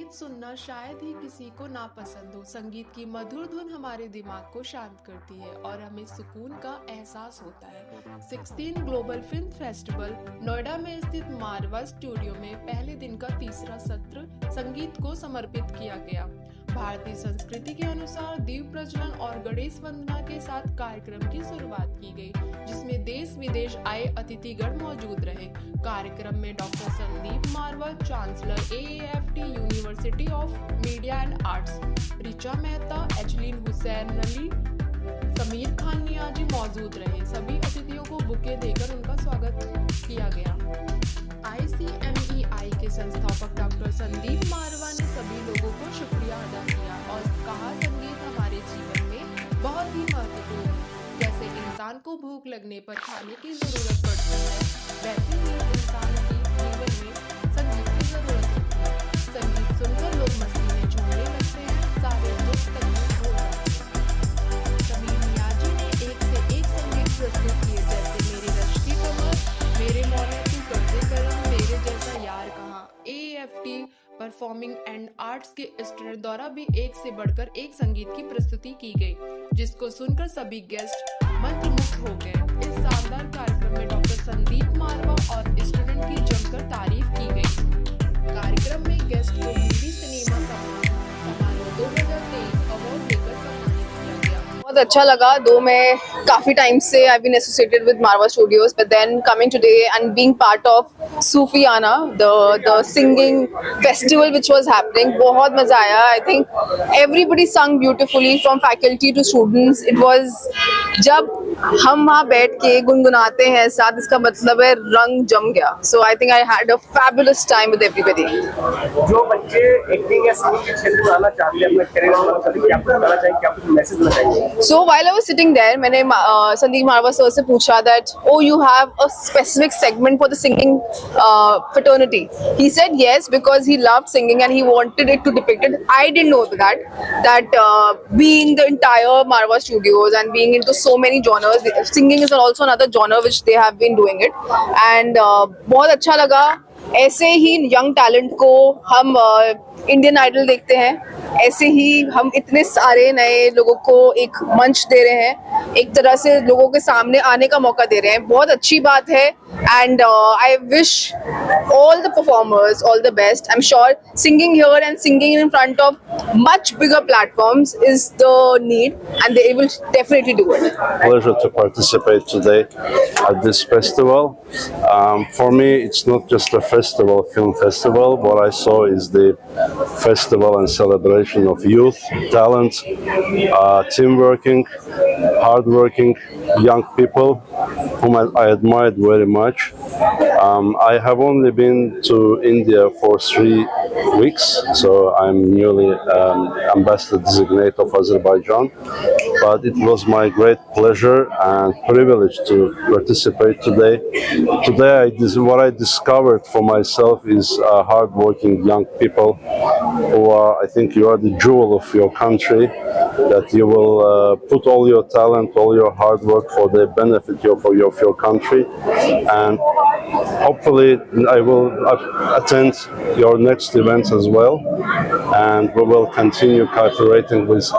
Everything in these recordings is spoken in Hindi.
संगीत सुनना शायद ही किसी को नापसंद हो। संगीत की मधुर धुन हमारे दिमाग को शांत करती है और हमें सुकून का एहसास होता है। 16 ग्लोबल फिल्म फेस्टिवल नोएडा में स्थित मारवा स्टूडियो में पहले दिन का तीसरा सत्र संगीत को समर्पित किया गया। भारतीय संस्कृति के अनुसार दीप प्रज्वलन और गणेश वंदना के साथ कार्यक्रम की शुरुआत की गई, जिसमें देश विदेश आए अतिथिगण मौजूद रहे। कार्यक्रम में doctor Sandeep Marwah, chancellor AAFT university of media and arts, Richa Mehta, एजलीन हुसैन अली, समीर खान नियाजी मौजूद रहे। सभी अतिथियों को बुके देकर उनका स्वागत किया गया। ICMEI के संस्थापक डॉक्टर संदीप मारवा ने सभी लोगों को शुक्रिया अदा किया और कहा, संगीत हमारे जीवन में बहुत ही महत्वपूर्ण है। जैसे इंसान को भूख लगने पर खाने की जरूरत पड़ती है, वैसे ही इंसान के जीवन में संगीत की जरूरत होती है। संगीत सुनकर लोग मस्ती में झूमने लगते हैं, सारे दुख तकलीफ भूल जाते हैं। समीर नियाजी ने एक से एक संगीत प्रस्तुत किए, जैसे मेरे रश की कमर, मेरे मौला तू कर्जे करम, मेरे जैसा यार कहाँ। AAFT परफॉर्मिंग एंड आर्ट्स के स्टूडेंट द्वारा भी एक से बढ़कर एक संगीत की प्रस्तुति की गई, जिसको सुनकर सभी गेस्ट मंत्रमुग्ध हो गए। इस शानदार कार्यक्रम में डॉक्टर संदीप मारवा और स्टूडेंट की जमकर तारीफ की गई। कार्यक्रम में गेस्ट को हिंदी सिनेमा समारोह 2023 अवार्ड देकर सम्मानित किया गया। बहुत अच्छा लगा, दो मैं काफी टाइम से I been associated with Marwah studios, but then coming today and being part of Sufiana, the singing festival which was happening, बहुत मजा आया। I think everybody sung beautifully from faculty to students. It was, जब हम वहाँ बैठ के गुनगुनाते हैं साथ, इसका मतलब है रंग जम गया। So I think I had a fabulous time with everybody. जो बच्चे एक्टिंग या सिंगिंग के क्षेत्र में आना चाहते हैं, अपना करियर बनाना चाहते हैं, क्या कुछ बताना चाहिए, क्या कुछ मैसेज देना चाहिए? So while I was sitting there, मैंने संदीप मारवा सर से पूछा that, oh, you have a specific segment for the singing fraternity. He said yes, because he loved singing and he wanted it to depict it. I didn't know that being the entire Marwa studios and being into so many genres, singing is also another genre which they have been doing it. And बहुत अच्छा लगा। ऐसे ही यंग टैलेंट को हम इंडियन आइडल देखते हैं, ऐसे ही हम इतने सारे नए लोगों को एक मंच दे रहे हैं, एक तरह से लोगों के सामने आने का मौका दे रहे हैं। बहुत अच्छी बात है and I wish all the performers all the best. I'm sure singing here and singing in front of much bigger platforms is the need, and they will definitely do it. Pleasure to participate today at this festival. For me, it's not just a festival, film festival. What I saw is the festival and celebration of youth, talent, team working, hard working young people whom I admired very much. I have only been to India for 3 weeks, so I'm newly ambassador designate of Azerbaijan. But it was my great pleasure and privilege to participate today. What I discovered for myself is hard-working young people who are, I think, you are the jewel of your country. That you will put all your talent, all your hard work for the benefit of your country, and hopefully I will attend your next events as well, and we will continue cooperating with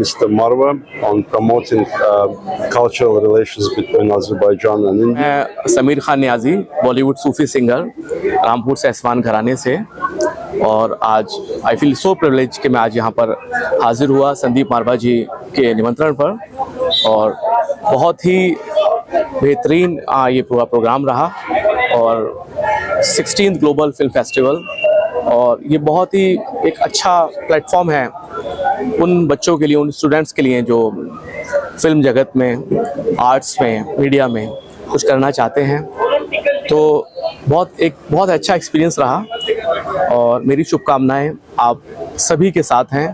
Mr. Marwa on promoting cultural relations between Azerbaijan and India. मैं समीर खान नियाजी, बॉलीवुड सूफी सिंगर, रामपुर से एसवान घराने से, और आज आई फील सो प्रिविलेज कि मैं आज यहाँ पर हाजिर हुआ संदीप मारवा जी के निमंत्रण पर, और बहुत ही बेहतरीन ये पूरा प्रोग्राम रहा। और 16th ग्लोबल फिल्म फेस्टिवल, और ये बहुत ही एक अच्छा प्लेटफॉर्म है उन बच्चों के लिए, उन स्टूडेंट्स के लिए जो फिल्म जगत में, आर्ट्स में, मीडिया में कुछ करना चाहते हैं। तो बहुत अच्छा एक्सपीरियंस रहा, और मेरी शुभकामनाएं आप सभी के साथ हैं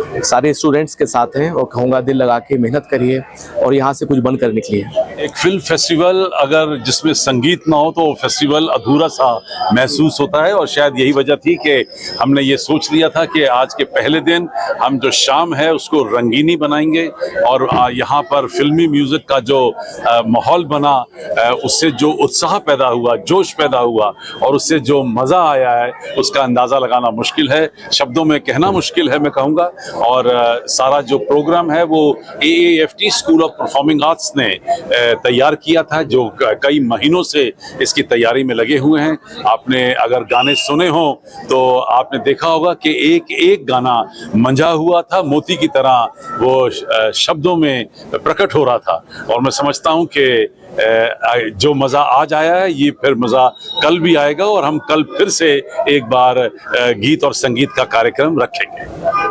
सारे स्टूडेंट्स के साथ हैं और कहूँगा दिल लगा के मेहनत करिए और यहाँ से कुछ बनकर निकलिए। एक फिल्म फेस्टिवल अगर जिसमें संगीत ना हो तो वो फेस्टिवल अधूरा सा महसूस होता है, और शायद यही वजह थी कि हमने ये सोच लिया था कि आज के पहले दिन हम जो शाम है उसको रंगीनी बनाएंगे और यहाँ पर फिल्मी म्यूजिक का जो माहौल बना, उससे जो उत्साह पैदा हुआ, जोश पैदा हुआ और उससे जो मज़ा आया है उसका अंदाज़ा लगाना मुश्किल है, शब्दों में कहना मुश्किल है मैं कहूँगा। और सारा जो प्रोग्राम है वो AAFT school of performing arts ने तैयार किया था, जो कई महीनों से इसकी तैयारी में लगे हुए हैं। आपने अगर गाने सुने हों तो आपने देखा होगा कि एक एक गाना मंझा हुआ था, मोती की तरह वो शब्दों में प्रकट हो रहा था। और मैं समझता हूं कि जो मज़ा आज आया है ये फिर मज़ा कल भी आएगा और हम कल फिर से एक बार गीत और संगीत का कार्यक्रम रखेंगे।